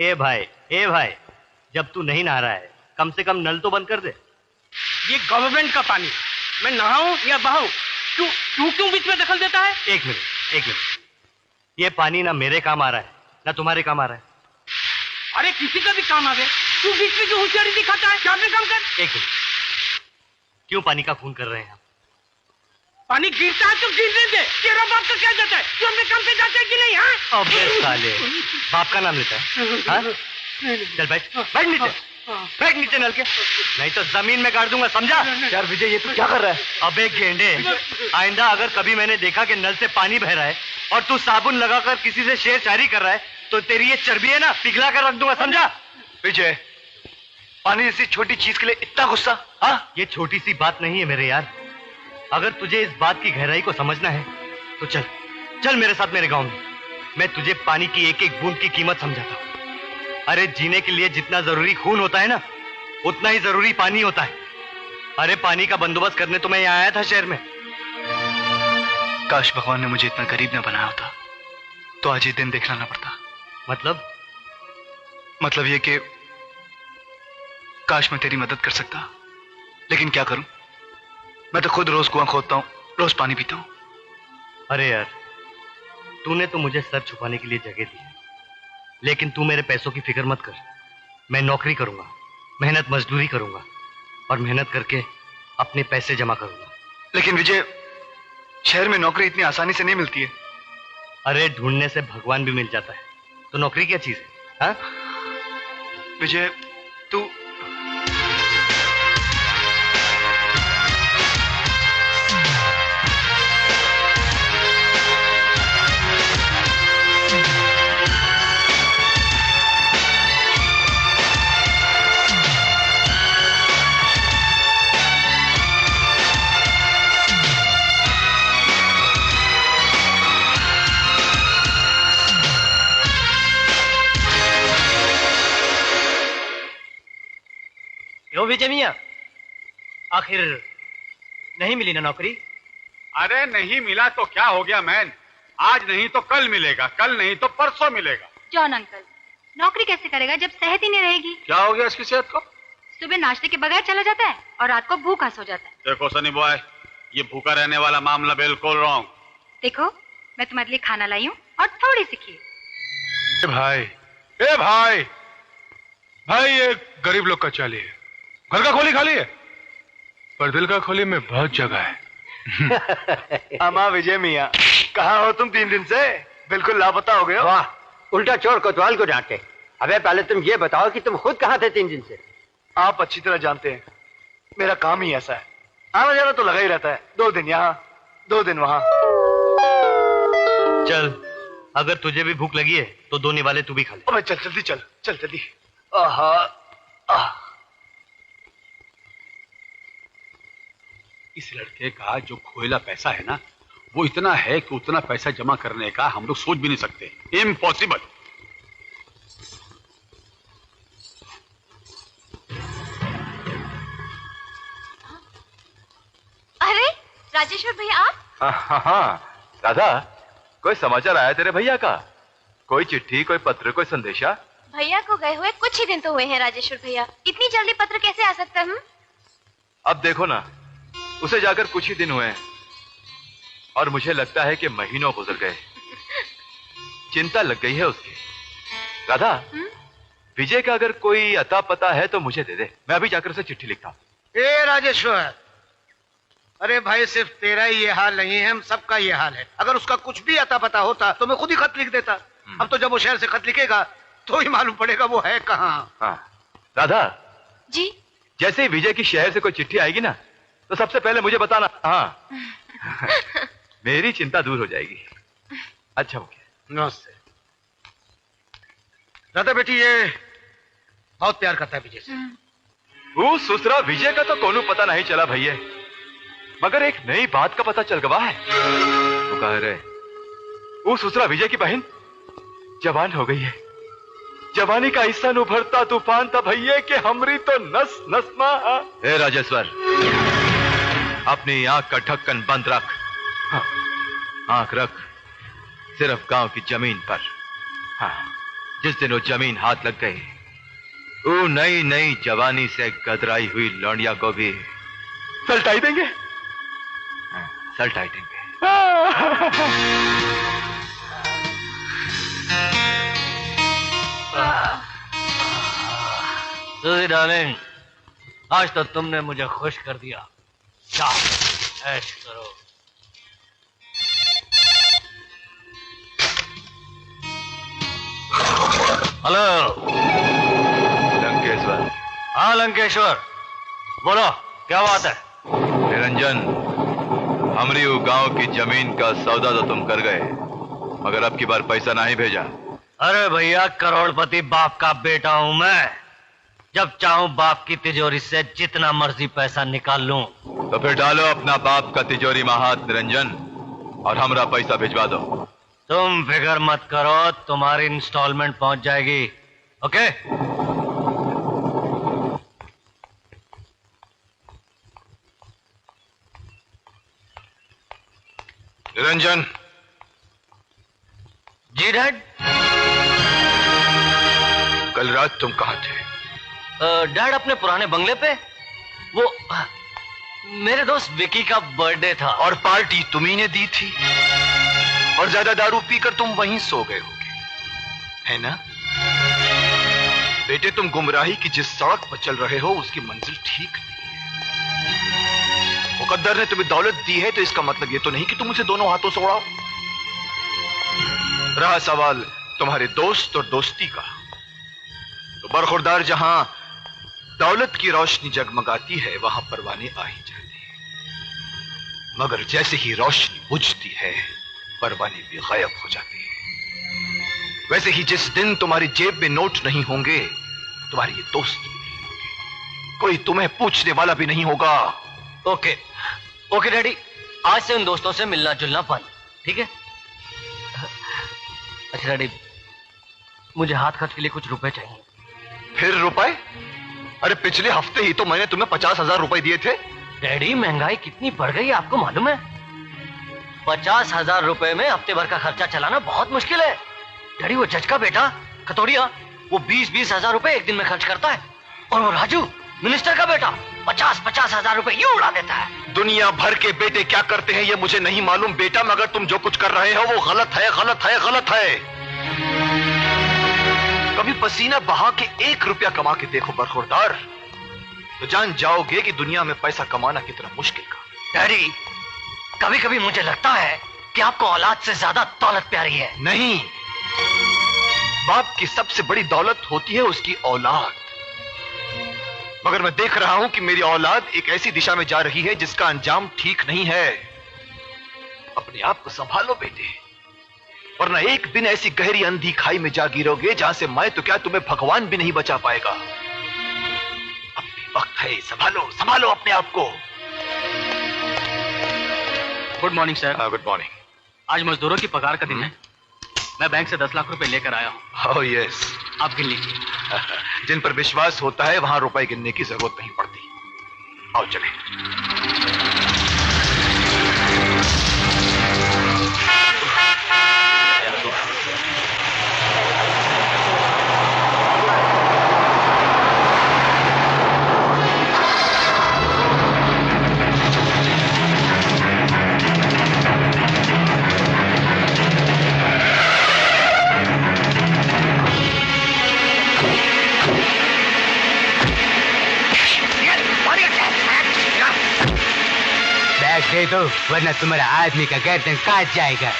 ए भाई, जब तू नहीं नहा रहा है कम से कम नल तो बंद कर दे। ये गवर्नमेंट का पानी, मैं नहाऊं या बहाऊं? क्यों बीच में दखल देता है? एक मिनट, ये पानी ना मेरे काम आ रहा है ना तुम्हारे काम आ रहा है। अरे किसी का भी काम आ गया, तू बीच में क्यों होशियारी दिखाता है? क्या काम कर। एक मिनट, क्यों पानी का खून कर रहे हैं? पानी गिरता है तो गिरने दे, तेरा बाप तो क्या जाता है? तू अपने काम पे जाता है कि नहीं? हाँ, अबे साले, बाप का नाम लेता है? हाँ? चल बैठ नीचे नल के, नहीं तो जमीन में गाड़ दूंगा, समझा? यार विजय, ये तू क्या कर रहा है? अबे गेंडे, आइंदा अगर कभी मैंने देखा कि नल से पानी बह रहा है और तू साबुन लगाकर किसी से शेर शायरी कर रहा है तो तेरी ये चर्बी है ना, पिघला कर रख दूंगा, समझा? विजय, पानी जैसी छोटी चीज के लिए इतना गुस्सा? हाँ, ये छोटी सी बात नहीं है मेरे यार। अगर तुझे इस बात की गहराई को समझना है तो चल मेरे साथ मेरे गांव में, मैं तुझे पानी की एक एक बूंद की कीमत समझाता हूं। अरे जीने के लिए जितना जरूरी खून होता है ना, उतना ही जरूरी पानी होता है। अरे पानी का बंदोबस्त करने तो मैं यहाँ आया था शहर में। काश भगवान ने मुझे इतना गरीब न बनाया होता तो आज ये दिन देखना ना पड़ता। मतलब ये कि काश मैं तेरी मदद कर सकता, लेकिन क्या करूं, मैं तो खुद रोज कुआं खोदता हूं, रोज पानी पीता हूं। अरे यार, तूने तो मुझे सर छुपाने के लिए जगह दी है, लेकिन तू मेरे पैसों की फिक्र मत कर। मैं नौकरी करूंगा, मेहनत मजदूरी करूंगा और मेहनत करके अपने पैसे जमा करूंगा। लेकिन विजय, शहर में नौकरी इतनी आसानी से नहीं मिलती है। अरे ढूंढने से भगवान भी मिल जाता है, तो नौकरी क्या चीज है? हाँ? विजय, तू क्यों विजय मियां, आखिर नहीं मिली ना नौकरी? अरे नहीं मिला तो क्या हो गया मैन, आज नहीं तो कल मिलेगा, कल नहीं तो परसों मिलेगा। जॉन अंकल, नौकरी कैसे करेगा जब सेहत ही नहीं रहेगी? क्या हो गया इसकी सेहत को? सुबह नाश्ते के बगैर चला जाता है और रात को भूखा सो जाता है। देखो सनी बॉय, ये भूखा रहने वाला मामला बिल्कुल रॉन्ग। देखो, मैं तुम्हारे लिए खाना लाई हूँ और थोड़ी सी खीर। भाई ये गरीब लोग का चाली है, घर का खोली खाली है पर दिल का खोली में बहुत जगह है। अमा विजय मियां, कहाँ हो तुम 3 दिन से? बिल्कुल लापता हो गए हो। वाह, उल्टा चोर कोतवाल को डांटे। अबे पहले तुम ये बताओ कि तुम खुद कहाँ थे 3 दिन से? आप अच्छी तरह जानते हैं, मेरा काम ही ऐसा है, आना जाना तो लगा ही रहता है। 2 दिन यहाँ 2 दिन वहाँ। चल, अगर तुझे भी भूख लगी है तो 2 निवाले तू भी खा ले। अबे चल जल्दी, चल जल्दी। इस लड़के का जो खोएला पैसा है ना, वो इतना है कि उतना पैसा जमा करने का हम लोग सोच भी नहीं सकते। इम्पॉसिबल। अरे राजेश्वर भैया, आप? हाँ, राधा, कोई समाचार आया तेरे भैया का? कोई चिट्ठी, कोई पत्र, कोई संदेशा? भैया को गए हुए कुछ ही दिन तो हुए हैं राजेश्वर भैया, इतनी जल्दी पत्र कैसे आ सकता है? अब देखो ना, उसे जाकर कुछ ही दिन हुए हैं और मुझे लगता है कि महीनों गुजर गए। चिंता लग गई है उसकी। राधा, विजय का अगर कोई अता पता है तो मुझे दे दे, मैं अभी जाकर उसे चिट्ठी लिखता हूं। ए राजेश्वर, अरे भाई सिर्फ तेरा ही ये हाल नहीं है, हम सबका ये हाल है। अगर उसका कुछ भी अता पता होता तो मैं खुद ही खत लिख देता। अब तो जब वो शहर से खत लिखेगा तो ही मालूम पड़ेगा वो है कहाँ। हाँ, राधा जी? जैसे ही विजय की शहर से कोई चिट्ठी आएगी ना तो सबसे पहले मुझे बताना। हाँ। मेरी चिंता दूर हो जाएगी। अच्छा हो गया। नमस्ते। राधा बेटी ये बहुत प्यार करता है विजय से। वो सुसरा विजय का तो कोनो पता नहीं चला भैया, मगर एक नई बात का पता चल गवा है। वो कह रहे वो सुसरा विजय की बहन जवान हो गई है। जवानी का हिस्सा उभरता तूफान था भैया कि हमरी तो नस नस में। हे राजेश्वर, अपनी आंख का ढक्कन बंद रख। हाँ, आंख रख सिर्फ गांव की जमीन पर। हाँ, जिस दिन वो जमीन हाथ लग गई, वो नई नई जवानी से गदराई हुई लौंडिया को भी सलटाई देंगे। सलटाई देंगे। सुजी डार्लिंग, आज तो तुमने मुझे खुश कर दिया। जाओ ऐश करो। हेलो लंकेश्वर। हाँ लंकेश्वर, बोलो क्या बात है? निरंजन, हमरी वो गांव की जमीन का सौदा तो तुम कर गए, मगर अब की बार पैसा नहीं भेजा। अरे भैया, करोड़पति बाप का बेटा हूं मैं। जब चाहूं बाप की तिजोरी से जितना मर्जी पैसा निकाल लूं। तो फिर डालो अपना बाप का तिजोरी में हाथ निरंजन, और हमरा पैसा भिजवा दो। तुम फिक्र मत करो, तुम्हारी इंस्टॉलमेंट पहुंच जाएगी। ओके? निरंजन। जी डैड। कल रात तुम कहाँ थे? डैड अपने पुराने बंगले पे। वो मेरे दोस्त विकी का बर्थडे था। और पार्टी तुम्ही ने दी थी, और ज्यादा दारू पीकर तुम वहीं सो गए होगे, है ना? बेटे, तुम गुमराही की जिस सड़क पर चल रहे हो उसकी मंजिल ठीक नहीं है। मुकद्दर ने तुम्हें दौलत दी है तो इसका मतलब ये तो नहीं कि तुम उसे दोनों हाथों से उड़ाओ। रहा सवाल तुम्हारे दोस्त और दोस्ती का, तो बरखुरदार जहां दौलत की रोशनी जगमगाती है वहां परवाने आ ही जाते हैं, मगर जैसे ही रोशनी बुझती है परवाने भी गायब हो जाते हैं। वैसे ही जिस दिन तुम्हारी जेब में नोट नहीं होंगे, तुम्हारे ये दोस्त भी नहीं होंगे, कोई तुम्हें पूछने वाला भी नहीं होगा। ओके ओके डैडी, आज से उन दोस्तों से मिलना जुलना बंद, ठीक है? अच्छा डैडी, मुझे हाथ खर्च के लिए कुछ रुपए चाहिए। फिर रुपए? अरे पिछले हफ्ते ही तो मैंने तुम्हें 50,000 रुपए दिए थे। डैडी, महंगाई कितनी बढ़ गई है आपको मालूम है? 50,000 रुपए में हफ्ते भर का खर्चा चलाना बहुत मुश्किल है। डैडी, वो जज का बेटा खतौड़िया, वो 20-20 हजार रुपए एक दिन में खर्च करता है, और वो राजू मिनिस्टर का बेटा 50-50 हजार रुपए यूं उड़ा देता है। दुनिया भर के बेटे क्या करते हैं ये मुझे नहीं मालूम बेटा, मगर तुम जो कुछ कर रहे हो वो गलत है, गलत है, गलत है। कभी पसीना बहा के 1 रुपया कमा के देखो बरखुरदार, तो जान जाओगे कि दुनिया में पैसा कमाना कितना मुश्किल काम है। डैडी, कभी कभी मुझे लगता है कि आपको औलाद से ज्यादा दौलत प्यारी है। नहीं, बाप की सबसे बड़ी दौलत होती है उसकी औलाद, मगर मैं देख रहा हूं कि मेरी औलाद एक ऐसी दिशा में जा रही है जिसका अंजाम ठीक नहीं है। अपने आप को संभालो बेटे, वरना एक दिन ऐसी गहरी अंधी खाई में जा गिरोगे जहां से मैं तो क्या तुम्हें भगवान भी नहीं बचा पाएगा। अब भी वक्त है, संभालो संभालो अपने आप को। Good morning sir. Good morning. आज मजदूरों की पगार का दिन है। मैं बैंक से 10 लाख रुपए लेकर आया हूँ। ओह यस, आप गिन लीजिए। जिन पर विश्वास होता है वहां रुपए गिनने की जरूरत नहीं पड़ती। आओ चले। बैग दे दो वरना तुम्हारा आदमी का गर्दन काट जाएगा।